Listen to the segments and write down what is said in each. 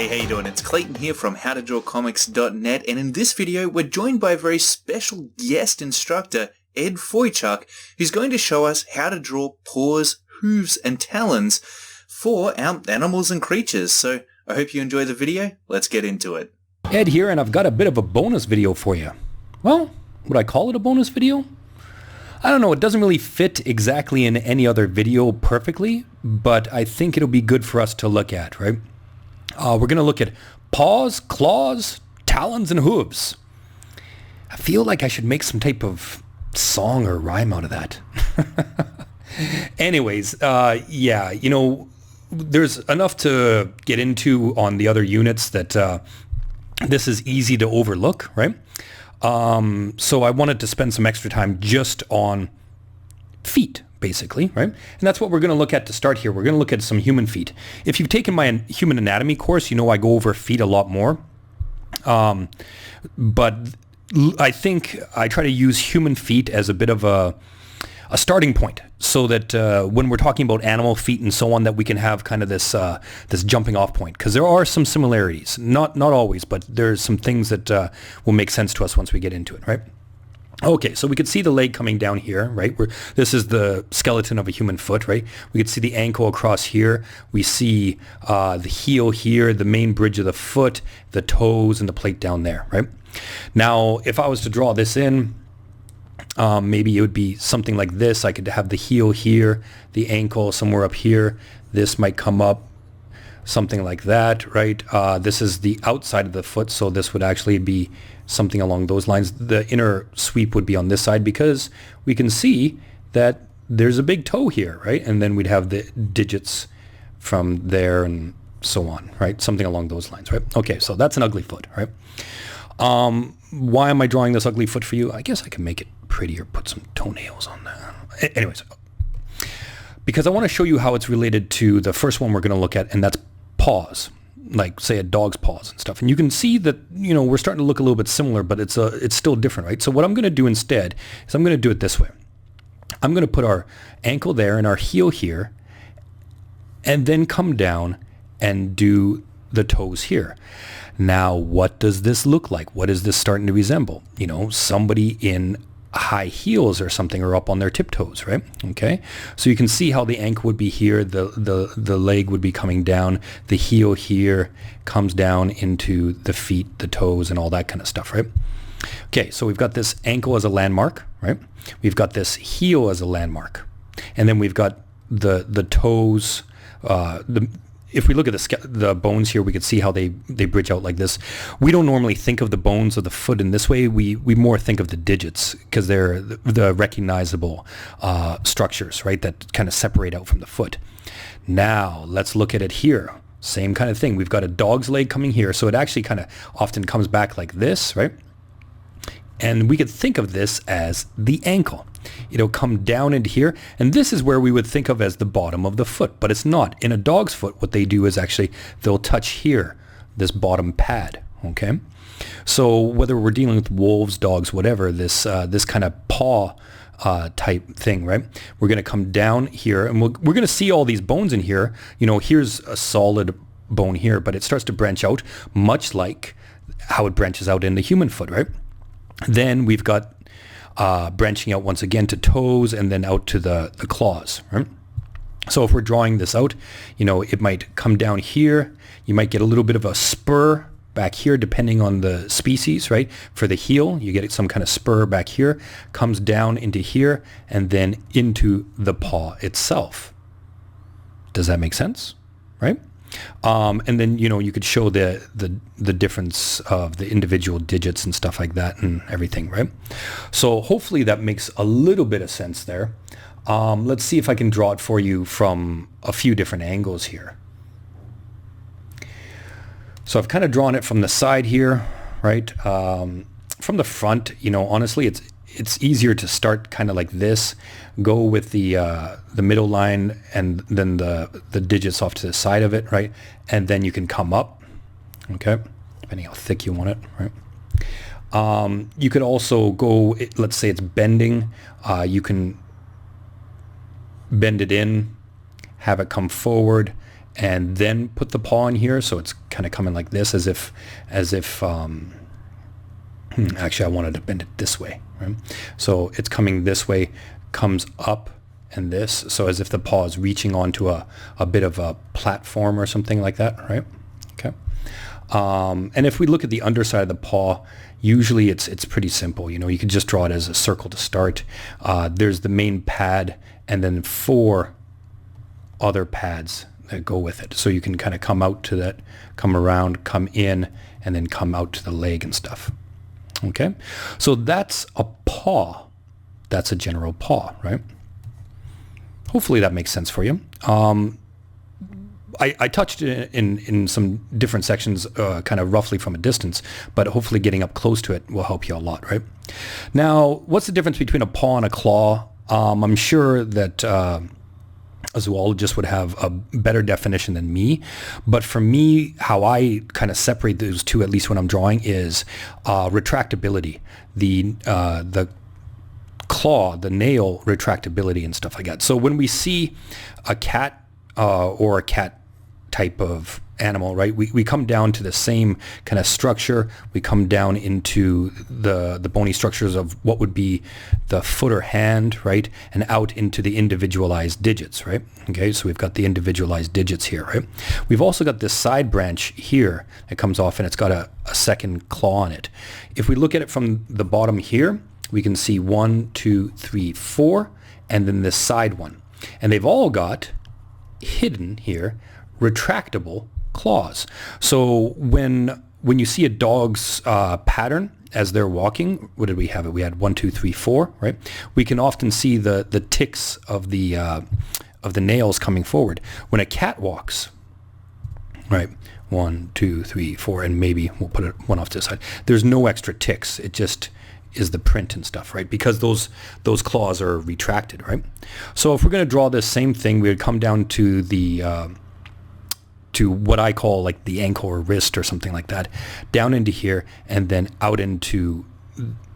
Hey, how you doing? It's Clayton here from howtodrawcomics.net, and in this video we're joined by a very special guest instructor, Ed Foychuk, who's going to show us how to draw paws, hooves and talons for our animals and creatures. So I hope you enjoy the video. Let's get into it. Ed here, and I've got a bit of a bonus video for you. Well, would I call it a bonus video? I don't know, it doesn't really fit exactly in any other video perfectly, but I think it'll be good for us to look at, right? We're going to look at Paws, Claws, Talons and Hooves. I feel like I should make some type of song or rhyme out of that. Anyways, yeah, you know, there's enough to get into on the other units that this is easy to overlook, right? So I wanted to spend some extra time just on feet, basically, right? And that's what we're going to look at to start here. We're going to look at some human feet. If you've taken my human anatomy course, you know I go over feet a lot more. But I think I try to use human feet as a bit of a starting point, so that when we're talking about animal feet and so on, that we can have kind of this this jumping off point, because there are some similarities, not always, but there's some things that will make sense to us once we get into it, right? Okay, so we could see the leg coming down here, right? This is the skeleton of a human foot, right? We could see the ankle across here. We see the heel here, the main bridge of the foot, the toes, and the plate down there, right? Now, if I was to draw this in, maybe it would be something like this. I could have the heel here, the ankle somewhere up here. This might come up, something like that, right? This is the outside of the foot, so this would actually be something along those lines. The inner sweep would be on this side, because we can see that there's a big toe here, right? And then we'd have the digits from there and so on, right? Something along those lines, right? Okay, so that's an ugly foot, right? Why am I drawing this ugly foot for you? I guess I can make it prettier, put some toenails on that. Anyways, because I want to show you how it's related to the first one we're going to look at, and that's paws, like say a dog's paws and stuff. And you can see that, you know, we're starting to look a little bit similar, but it's still different, right? So what I'm going to do instead is I'm going to do it this way. I'm going to put our ankle there and our heel here, and then come down and do the toes here. Now, what does this look like? What is this starting to resemble? You know, somebody in high heels or something, or up on their tiptoes, right? Okay, so you can see how the ankle would be here, the leg would be coming down, the heel here comes down into the feet, the toes, and all that kind of stuff, right? Okay, so we've got this ankle as a landmark, right? We've got this heel as a landmark, and then we've got the toes. If we look at the bones here, we could see how they bridge out like this. We don't normally think of the bones of the foot in this way. We more think of the digits, because they're the recognizable structures, right, that kind of separate out from the foot. Now, let's look at it here. Same kind of thing. We've got a dog's leg coming here, so it actually kind of often comes back like this, right? And we could think of this as the ankle. It'll come down into here, and this is where we would think of as the bottom of the foot, but it's not. In a dog's foot, what they do is actually they'll touch here, this bottom pad, okay? So whether we're dealing with wolves, dogs, whatever, this kind of paw type thing, right? We're going to come down here, and we're going to see all these bones in here. You know, here's a solid bone here, but it starts to branch out, much like how it branches out in the human foot, right? Then we've got branching out once again to toes, and then out to the claws, right? So if we're drawing this out, you know, it might come down here. You might get a little bit of a spur back here, depending on the species, right? For the heel, you get some kind of spur back here, comes down into here, and then into the paw itself. Does that make sense, right? And then, you know, you could show the difference of the individual digits and stuff like that and everything, right? So hopefully that makes a little bit of sense there. Let's see if I can draw it for you from a few different angles here. So I've kind of drawn it from the side here, right? From the front, you know, honestly, it's easier to start kind of like this, go with the middle line, and then the digits off to the side of it, right? And then you can come up, okay, depending how thick you want it, right? You could also go, let's say it's bending, you can bend it in, have it come forward, and then put the paw in here. So it's kind of coming like this, as if actually I wanted to bend it this way, right? So it's coming this way, comes up and this, so as if the paw is reaching onto a bit of a platform or something like that, right? Okay. And if we look at the underside of the paw, usually it's pretty simple. You could just draw it as a circle to start. There's the main pad and then 4 other pads that go with it. So you can kind of come out to that, come around, come in, and then come out to the leg and stuff. Okay, so that's a paw. That's a general paw, right? Hopefully that makes sense for you. I touched it in some different sections, kind of roughly from a distance, but hopefully getting up close to it will help you a lot, right? Now, what's the difference between a paw and a claw? I'm sure that a zoologist would have a better definition than me, but for me, how I kind of separate those two, at least when I'm drawing, is retractability. The claw, the nail retractability and stuff like that. So when we see a cat or a cat type of animal, right, we come down to the same kind of structure. We come down into the bony structures of what would be the foot or hand, right, and out into the individualized digits, right? Okay, so we've got the individualized digits here, right? We've also got this side branch here that comes off, and it's got a second claw on it. If we look at it from the bottom here, we can see 1, 2, 3, 4, and then this side one. And they've all got hidden here retractable claws. So when you see a dog's pattern as they're walking, what did we have? We had 1, 2, 3, 4, right? We can often see the ticks of the nails coming forward. When a cat walks, right, 1, 2, 3, 4, and maybe we'll put one off to the side. There's no extra ticks. It just is the print and stuff, right? Because those claws are retracted, right? So if we're going to draw this same thing, we would come down to the to what I call like the ankle or wrist or something like that, down into here, and then out into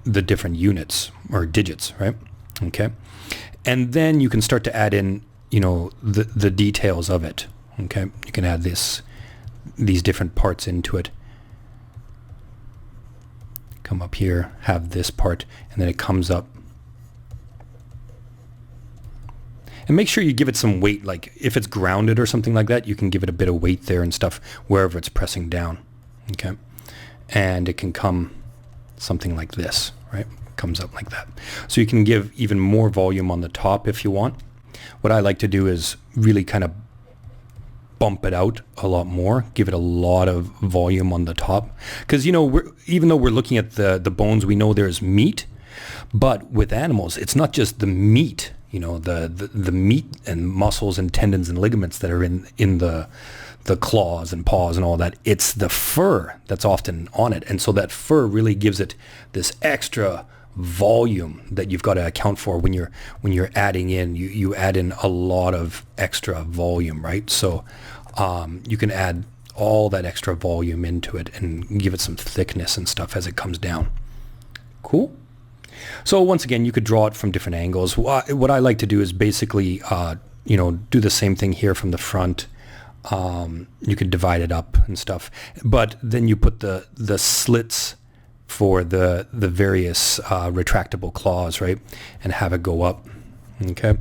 the different units or digits, right? Okay. And then you can start to add in, the details of it. Okay. You can add these different parts into it. Come up here, have this part, and then it comes up. And make sure you give it some weight, like if it's grounded or something like that, you can give it a bit of weight there and stuff wherever it's pressing down, okay? And it can come something like this, right? Comes up like that. So you can give even more volume on the top if you want. What I like to do is really kind of bump it out a lot more, give it a lot of volume on the top. Because, even though we're looking at the bones, we know there's meat, but with animals, it's not just the meat, the meat and muscles and tendons and ligaments that are in the claws and paws and all that. It's the fur that's often on it. And so that fur really gives it this extra volume that you've got to account for when you're adding in. You add in a lot of extra volume, right? So you can add all that extra volume into it and give it some thickness and stuff as it comes down. Cool. So once again, you could draw it from different angles. What I like to do is basically, do the same thing here from the front. You could divide it up and stuff, but then you put the slits for the various retractable claws, right, and have it go up. Okay.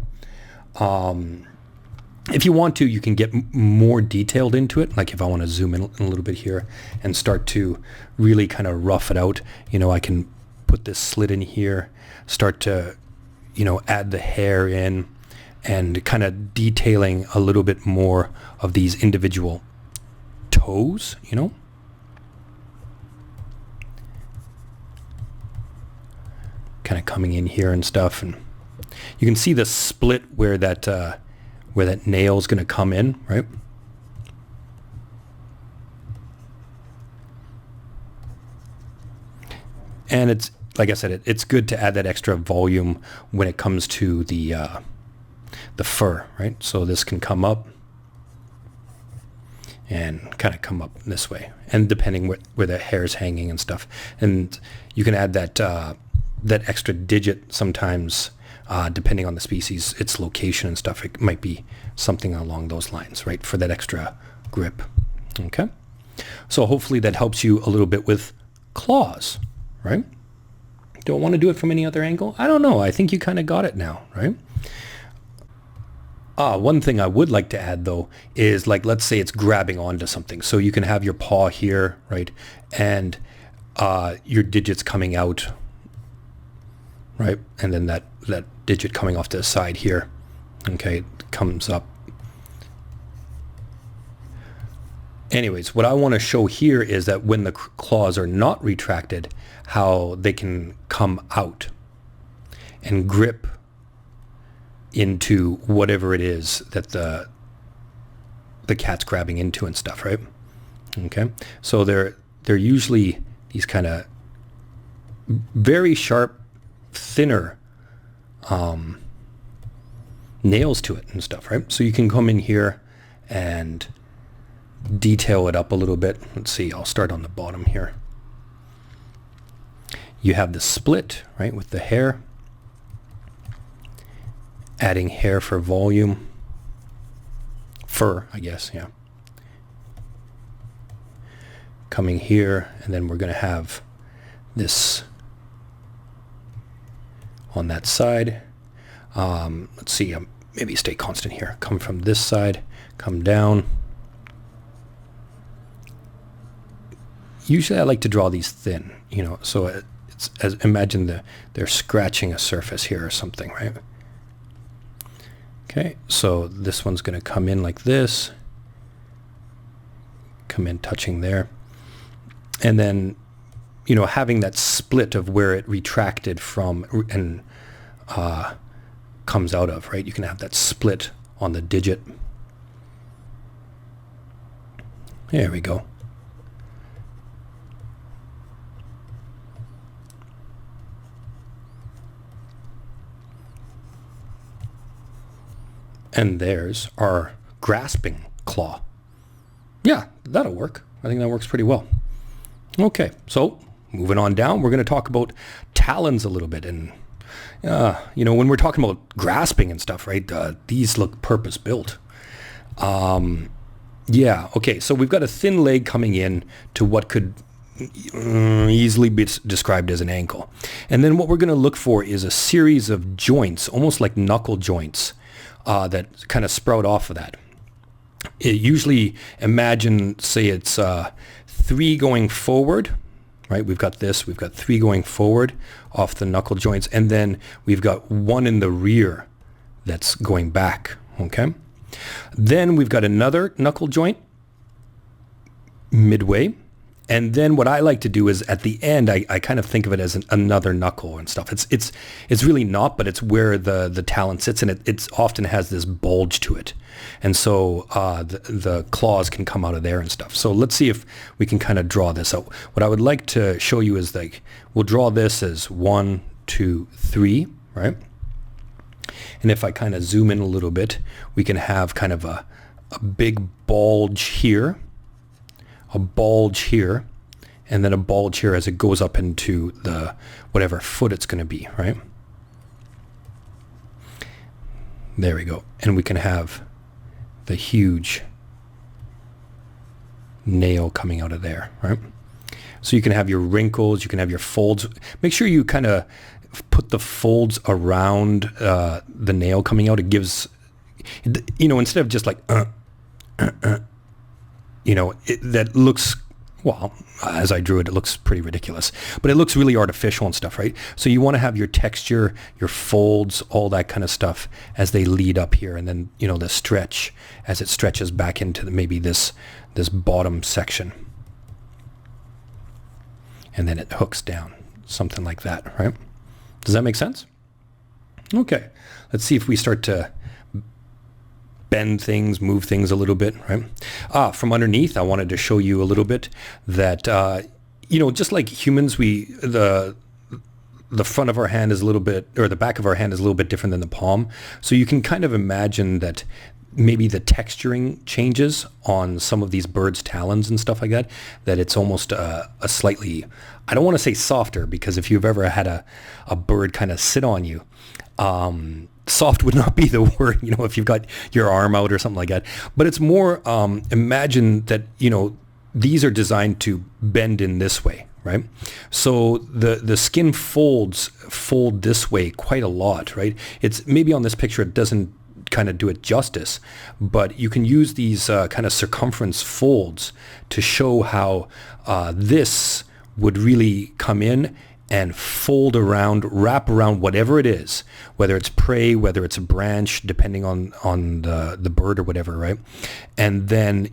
If you want to, you can get more detailed into it. Like if I want to zoom in a little bit here and start to really kind of rough it out, I can put this slit in here, start to, add the hair in and kind of detailing a little bit more of these individual toes, kind of coming in here and stuff. And you can see the split where that nail is going to come in, right? And it's, like I said, it's good to add that extra volume when it comes to the fur, right? So this can come up and kind of come up this way, and depending where the hair is hanging and stuff. And you can add that extra digit sometimes depending on the species, its location and stuff. It might be something along those lines, right, for that extra grip. Okay, so hopefully that helps you a little bit with claws, right? Don't want to do it from any other angle? I don't know. I think you kind of got it now, right? One thing I would like to add, though, is like, let's say it's grabbing onto something. So you can have your paw here, right? And your digits coming out, right? And then that digit coming off to the side here, okay, comes up. Anyways, what I want to show here is that when the claws are not retracted, how they can come out and grip into whatever it is that the cat's grabbing into and stuff, right? Okay, so they're usually these kind of very sharp, thinner nails to it and stuff, right? So you can come in here and detail it up a little bit. Let's see, I'll start on the bottom here. You have the split, right, with the hair. Adding hair for volume. Fur, I guess, yeah. Coming here, and then we're going to have this on that side. Let's see, maybe stay constant here. Come from this side, come down. Usually I like to draw these thin, so it's imagine they're scratching a surface here or something, right? Okay, so this one's going to come in like this, come in touching there, and then, having that split of where it retracted from and comes out of, right? You can have that split on the digit. There we go. And there's our grasping claw. Yeah, that'll work. I think that works pretty well. Okay, so moving on down, we're going to talk about talons a little bit. And, when we're talking about grasping and stuff, right, these look purpose-built. Yeah, okay, so we've got a thin leg coming in to what could easily be described as an ankle. And then what we're going to look for is a series of joints, almost like knuckle joints, that kind of sprout off of that. Usually imagine, say it's 3 going forward, right? We've got 3 going forward off the knuckle joints, and then we've got 1 in the rear that's going back, okay? Then we've got another knuckle joint midway. And then what I like to do is at the end, I kind of think of it as another knuckle and stuff. It's really not, but it's where the talon sits, and it often has this bulge to it. And so the claws can come out of there and stuff. So let's see if we can kind of draw this out. What I would like to show you is like, we'll draw this as 1, 2, 3, right? And if I kind of zoom in a little bit, we can have kind of a big bulge here, a bulge here, and then a bulge here as it goes up into the whatever foot it's going to be, right? There we go. And we can have the huge nail coming out of there, right? So you can have your wrinkles, you can have your folds. Make sure you kind of put the folds around the nail coming out. It gives, instead of just like, that looks, well, as I drew it, it looks pretty ridiculous, but it looks really artificial and stuff, right? So you want to have your texture, your folds, all that kind of stuff as they lead up here, and then, the stretch as it stretches back into maybe this bottom section. And then it hooks down, something like that, right? Does that make sense? Okay, let's see if we start to bend things, move things a little bit, right? From underneath, I wanted to show you a little bit that, just like humans, the front of our hand is a little bit, or the back of our hand is a little bit different than the palm. So you can kind of imagine that maybe the texturing changes on some of these birds' talons and stuff like that, that it's almost a slightly, I don't want to say softer, because if you've ever had a bird kind of sit on you, Soft would not be the word, if you've got your arm out or something like that. But it's more, imagine that, these are designed to bend in this way, right? So the skin fold this way quite a lot, right? It's maybe on this picture, it doesn't kind of do it justice, but you can use these kind of circumference folds to show how this would really come in and fold around, wrap around whatever it is, whether it's prey, whether it's a branch, depending on the bird or whatever, right? And then,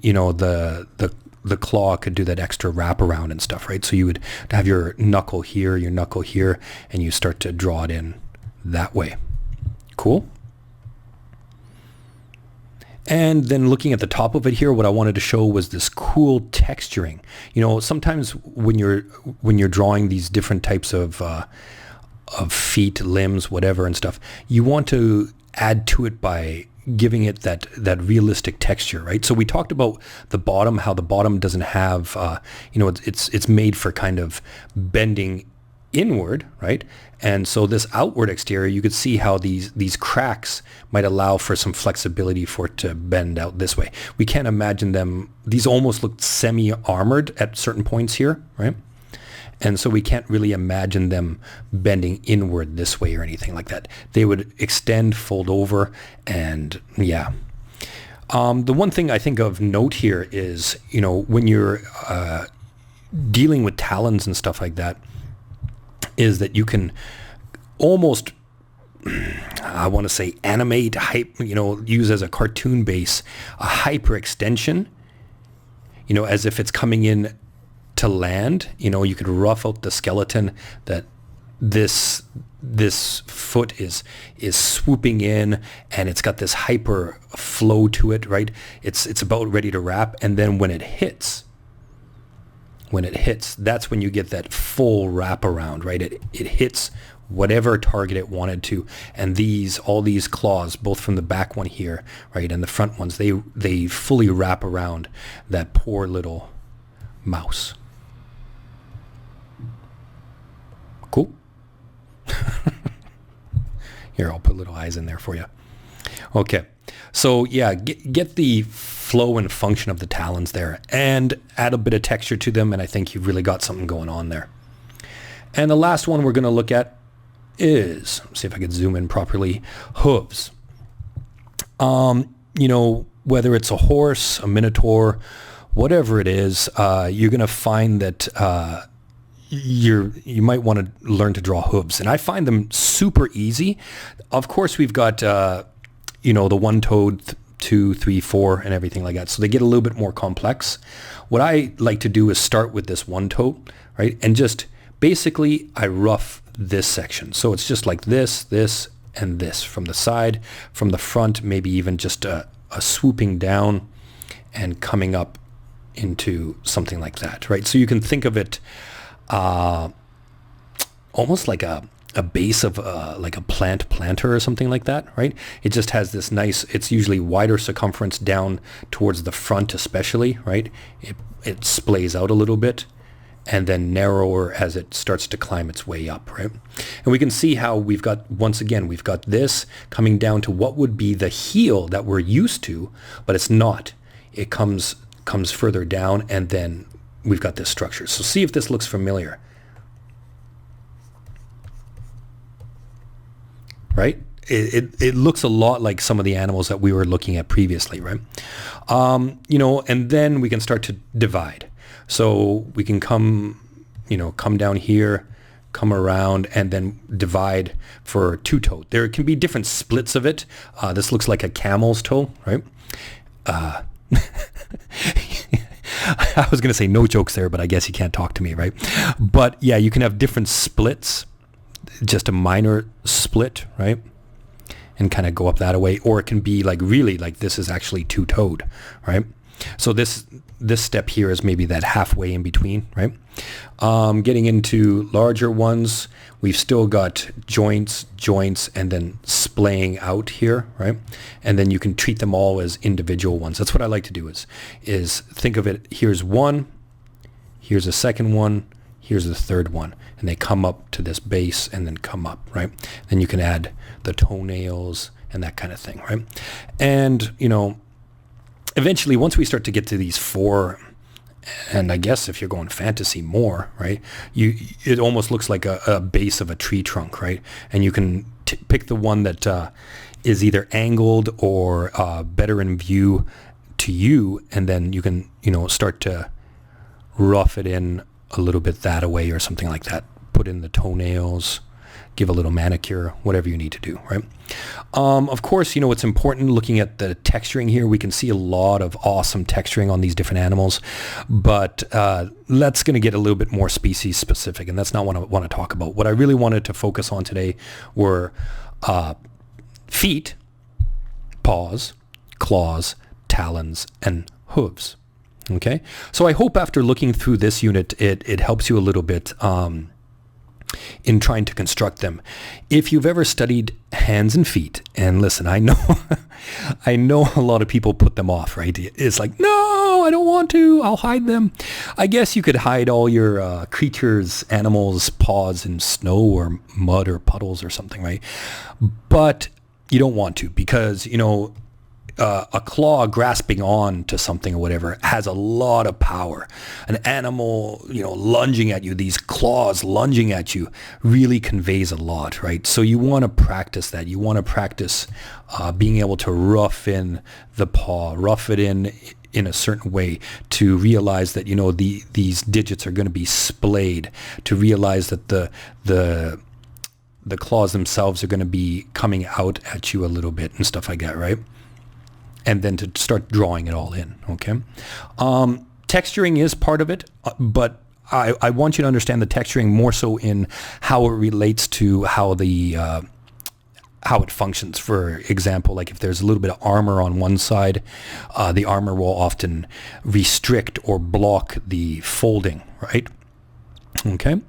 the claw could do that extra wrap around and stuff, right? So you would have your knuckle here, and you start to draw it in that way. Cool? And then looking at the top of it here, what I wanted to show was this cool texturing. Sometimes when you're drawing these different types of feet, limbs, whatever and stuff, you want to add to it by giving it that realistic texture, right? So we talked about the bottom, how the bottom doesn't have, it's made for kind of bending inward, right? And so this outward exterior, you could see how these cracks might allow for some flexibility for it to bend out this way. We can't imagine them, these almost look semi-armored at certain points here, right? And so we can't really imagine them bending inward this way or anything like that. They would extend, fold over, and yeah. The one thing I think of note here is, when you're dealing with talons and stuff like that, is that you can almost, I want to say animate, use as a cartoon base, a hyperextension, as if it's coming in to land. You could rough out the skeleton that this foot is swooping in, and it's got this hyper flow to it, right? It's about ready to wrap, and then when it hits, that's when you get that full wrap around, right? It hits whatever target it wanted to, and all these claws, both from the back one here, right, and the front ones, they fully wrap around that poor little mouse. Cool. Here, I'll put little eyes in there for you. Okay, so yeah, get the flow and function of the talons there and add a bit of texture to them, and I think you've really got something going on there. And the last one we're going to look at is, see if I can zoom in properly, hooves. Whether it's a horse, a minotaur, whatever it is, you're going to find that you might want to learn to draw hooves, and I find them super easy. Of course, we've got the one-toed, 2, 3, 4, and everything like that. So they get a little bit more complex. What I like to do is start with this one toe, right? And just basically I rough this section. So it's just like this, and this from the side, from the front, maybe even just a swooping down and coming up into something like that, right? So you can think of it almost like a base of like a planter or something like that, right? It just has this nice, it's usually wider circumference down towards the front especially, right? It splays out a little bit and then narrower as it starts to climb its way up, right? And we can see how we've got this coming down to what would be the heel that we're used to, but it's not. It comes further down, and then we've got this structure. So see if this looks familiar. Right? It looks a lot like some of the animals that we were looking at previously, right? And then we can start to divide. So we can come down here, come around, and then divide for two-toed. There can be different splits of it. This looks like a camel's toe, right? I was going to say no jokes there, but I guess you can't talk to me, right? But yeah, you can have different splits, just a minor split, right? And kind of go up that way. Or it can be like really like this is actually two-toed, right? So this step here is maybe that halfway in between, right? Getting into larger ones, we've still got joints, and then splaying out here, right? And then you can treat them all as individual ones. That's what I like to do is think of it, here's one, here's a second one, here's the third one, and they come up to this base and then come up, right? Then you can add the toenails and that kind of thing, right? And, eventually once we start to get to these 4, and I guess if you're going fantasy more, right, it almost looks like a base of a tree trunk, right? And you can pick the one that is either angled or better in view to you, and then you can, start to rough it in a little bit that way or something like that. Put in the toenails, give a little manicure, whatever you need to do, right? Of course, it's important looking at the texturing here. We can see a lot of awesome texturing on these different animals, but that's going to get a little bit more species specific, and that's not what I want to talk about. What I really wanted to focus on today were feet, paws, claws, talons, and hooves. Okay, so I hope after looking through this unit, it helps you a little bit in trying to construct them. If you've ever studied hands and feet, and listen, I know a lot of people put them off, right? It's like, no, I don't want to, I'll hide them. I guess you could hide all your creatures, animals, paws in snow or mud or puddles or something, right? But you don't want to, because, a claw grasping on to something or whatever has a lot of power. An animal, lunging at you, these claws lunging at you really conveys a lot, right? So you want to practice that. You want to practice being able to rough in the paw, rough it in a certain way, to realize that, these digits are going to be splayed, to realize that the claws themselves are going to be coming out at you a little bit and stuff like that, right? And then to start drawing it all in, okay? Texturing is part of it, but I want you to understand the texturing more so in how it relates to how it functions. For example, like if there's a little bit of armor on one side, the armor will often restrict or block the folding, right? Okay?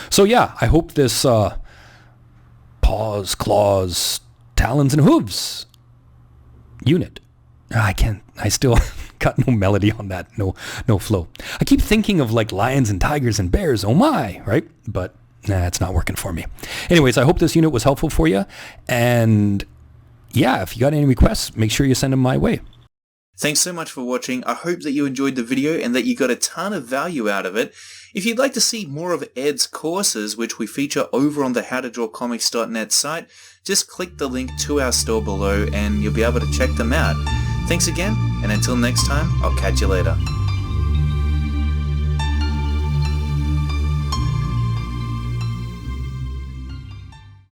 So yeah, I hope this paws, claws, talons, and hooves unit. I still got no melody on that, no flow. I keep thinking of like lions and tigers and bears, oh my, right? But it's not working for me. Anyways, I hope this unit was helpful for you. And yeah, if you got any requests, make sure you send them my way. Thanks so much for watching. I hope that you enjoyed the video and that you got a ton of value out of it. If you'd like to see more of Ed's courses, which we feature over on the howtodrawcomics.net site, just click the link to our store below and you'll be able to check them out. Thanks again, and until next time, I'll catch you later.